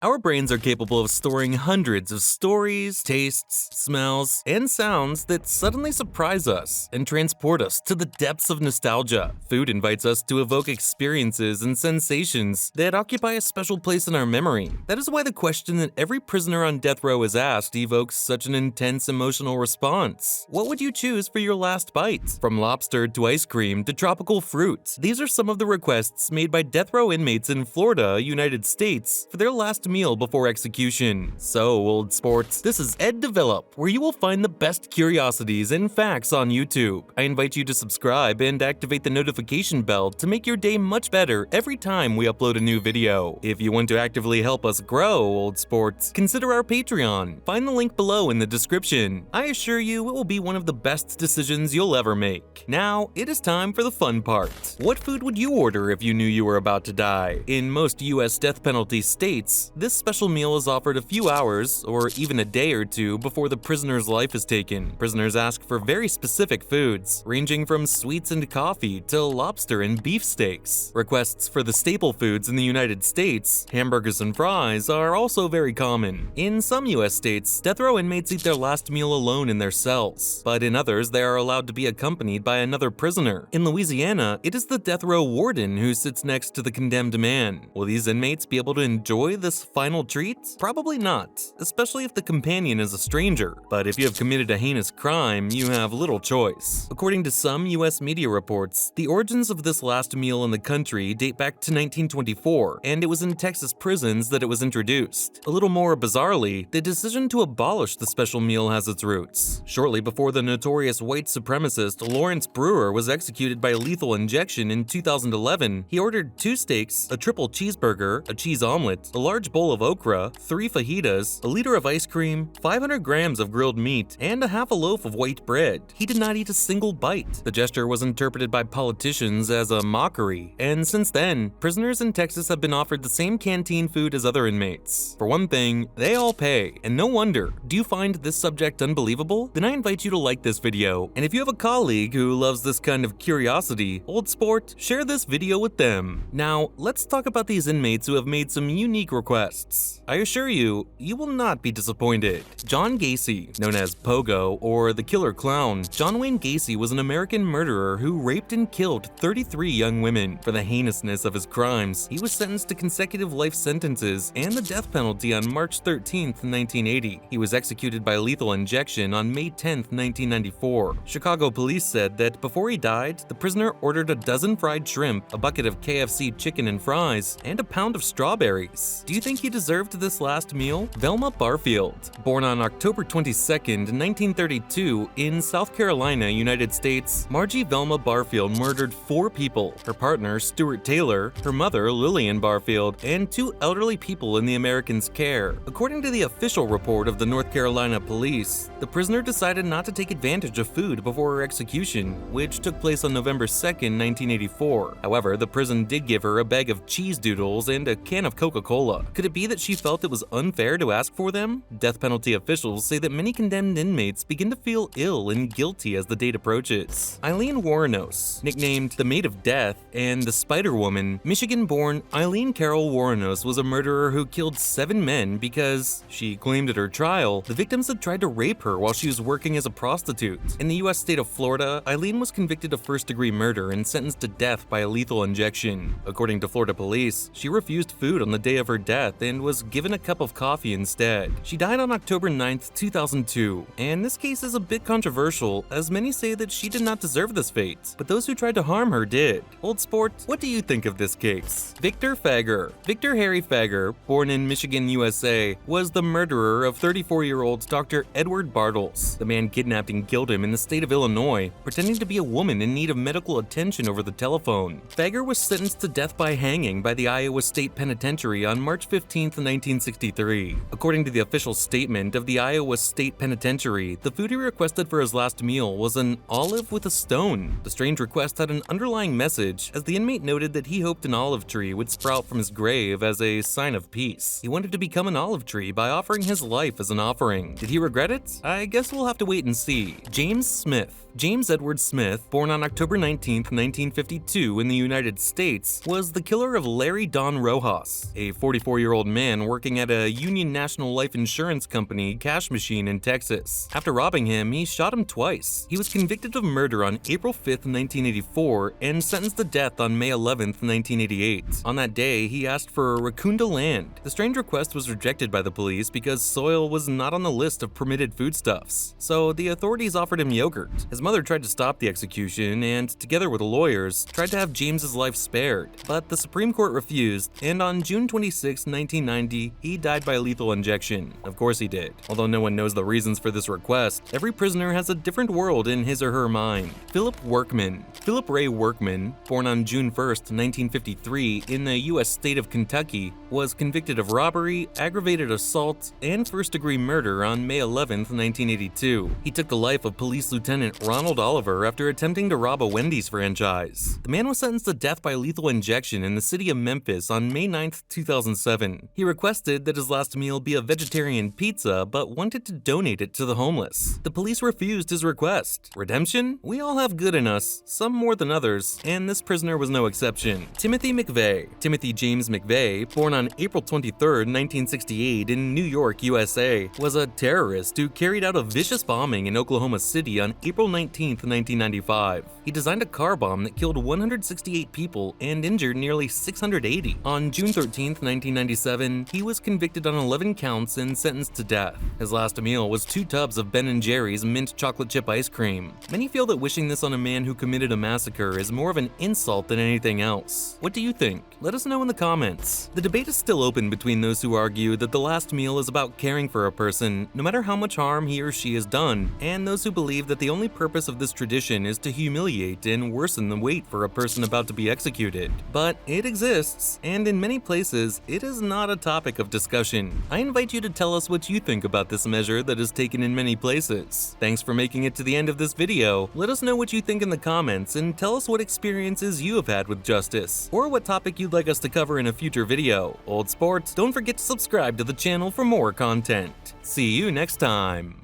Our brains are capable of storing hundreds of stories, tastes, smells, and sounds that suddenly surprise us and transport us to the depths of nostalgia. Food invites us to evoke experiences and sensations that occupy a special place in our memory. That is why the question that every prisoner on death row is asked evokes such an intense emotional response. What would you choose for your last bite? From lobster to ice cream to tropical fruit, these are some of the requests made by death row inmates in Florida, United States, for their last meal before execution. So, old sports, this is EdDevelop, where you will find the best curiosities and facts on YouTube. I invite you to subscribe and activate the notification bell to make your day much better every time we upload a new video. If you want to actively help us grow, old sports, consider our Patreon. Find the link below in the description. I assure you it will be one of the best decisions you'll ever make. Now, it is time for the fun part. What food would you order if you knew you were about to die? In most US death penalty states, this special meal is offered a few hours, or even a day or two, before the prisoner's life is taken. Prisoners ask for very specific foods, ranging from sweets and coffee to lobster and beef steaks. Requests for the staple foods in the United States, hamburgers and fries, are also very common. In some US states, death row inmates eat their last meal alone in their cells, but in others, they are allowed to be accompanied by another prisoner. In Louisiana, it is the death row warden who sits next to the condemned man. Will these inmates be able to enjoy this final treat? Probably not, especially if the companion is a stranger. But if you have committed a heinous crime, you have little choice. According to some US media reports, the origins of this last meal in the country date back to 1924, and it was in Texas prisons that it was introduced. A little more bizarrely, the decision to abolish the special meal has its roots. Shortly before the notorious white supremacist Lawrence Brewer was executed by lethal injection in 2011, he ordered 2 steaks, a triple cheeseburger, a cheese omelet, a large bowl of okra, 3 fajitas, a liter of ice cream, 500 grams of grilled meat, and a half a loaf of white bread. He did not eat a single bite. The gesture was interpreted by politicians as a mockery, and since then, prisoners in Texas have been offered the same canteen food as other inmates. For one thing, they all pay, and no wonder. Do you find this subject unbelievable? Then I invite you to like this video, and if you have a colleague who loves this kind of curiosity, old sport, share this video with them. Now, let's talk about these inmates who have made some unique requests. I assure you, you will not be disappointed. John Gacy, known as Pogo or the Killer Clown. John Wayne Gacy was an American murderer who raped and killed 33 young women. For the heinousness of his crimes, he was sentenced to consecutive life sentences and the death penalty on March 13, 1980. He was executed by lethal injection on May 10, 1994. Chicago police said that before he died, the prisoner ordered a dozen fried shrimp, a bucket of KFC chicken and fries, and a pound of strawberries. Do you think he deserved this last meal? Velma Barfield, born on October 22, 1932, in South Carolina, United States, Margie Velma Barfield murdered 4 people: her partner, Stuart Taylor, her mother, Lillian Barfield, and 2 elderly people in the American's care. According to the official report of the North Carolina police, the prisoner decided not to take advantage of food before her execution, which took place on November 2, 1984. However, the prison did give her a bag of cheese doodles and a can of Coca-Cola. Could it be that she felt it was unfair to ask for them? Death penalty officials say that many condemned inmates begin to feel ill and guilty as the date approaches. Eileen Wuornos, nicknamed the Maid of Death and the Spider Woman, Michigan-born Eileen Carol Wuornos was a murderer who killed 7 men because, she claimed at her trial, the victims had tried to rape her while she was working as a prostitute. In the US state of Florida, Eileen was convicted of first-degree murder and sentenced to death by a lethal injection. According to Florida police, she refused food on the day of her death and was given a cup of coffee instead. She died on October 9, 2002, and this case is a bit controversial as many say that she did not deserve this fate, but those who tried to harm her did. Old sport, what do you think of this case? Victor Fager. Victor Harry Fager, born in Michigan, USA, was the murderer of 34-year-old Dr. Edward Bartles. The man kidnapped and killed him in the state of Illinois, pretending to be a woman in need of medical attention over the telephone. Fager was sentenced to death by hanging by the Iowa State Penitentiary on March 15, 1963. According to the official statement of the Iowa State Penitentiary, the food he requested for his last meal was an olive with a stone. The strange request had an underlying message, as the inmate noted that he hoped an olive tree would sprout from his grave as a sign of peace. He wanted to become an olive tree by offering his life as an offering. Did he regret it? I guess we'll have to wait and see. James Smith. James Edward Smith, born on October 19, 1952 in the United States, was the killer of Larry Don Rojas, a 44-year-old 50-year-old man working at a Union National Life Insurance Company cash machine in Texas. After robbing him, he shot him twice. He was convicted of murder on April 5, 1984, and sentenced to death on May 11, 1988. On that day, he asked for a raccoon to land. The strange request was rejected by the police because soil was not on the list of permitted foodstuffs, so the authorities offered him yogurt. His mother tried to stop the execution and, together with lawyers, tried to have James's life spared, but the Supreme Court refused, and on June 26, 1990, he died by lethal injection. Of course he did. Although no one knows the reasons for this request, every prisoner has a different world in his or her mind. Philip Workman. Philip Ray Workman, born on June 1, 1953, in the U.S. state of Kentucky, was convicted of robbery, aggravated assault, and first-degree murder on May 11, 1982. He took the life of Police Lieutenant Ronald Oliver after attempting to rob a Wendy's franchise. The man was sentenced to death by lethal injection in the city of Memphis on May 9, 2007. He requested that his last meal be a vegetarian pizza, but wanted to donate it to the homeless. The police refused his request. Redemption? We all have good in us, some more than others, and this prisoner was no exception. Timothy McVeigh. Timothy James McVeigh, born on April 23, 1968 in New York, USA, was a terrorist who carried out a vicious bombing in Oklahoma City on April 19, 1995. He designed a car bomb that killed 168 people and injured nearly 680. On June 13, 1997, he was convicted on 11 counts and sentenced to death. His last meal was 2 tubs of Ben & Jerry's mint chocolate chip ice cream. Many feel that wishing this on a man who committed a massacre is more of an insult than anything else. What do you think? Let us know in the comments. The debate is still open between those who argue that the last meal is about caring for a person, no matter how much harm he or she has done, and those who believe that the only purpose of this tradition is to humiliate and worsen the wait for a person about to be executed. But it exists, and in many places, it is not a topic of discussion. I invite you to tell us what you think about this measure that is taken in many places. Thanks for making it to the end of this video. Let us know what you think in the comments, and tell us what experiences you have had with justice, or what topic you'd like us to cover in a future video. Old sports, don't forget to subscribe to the channel for more content. See you next time.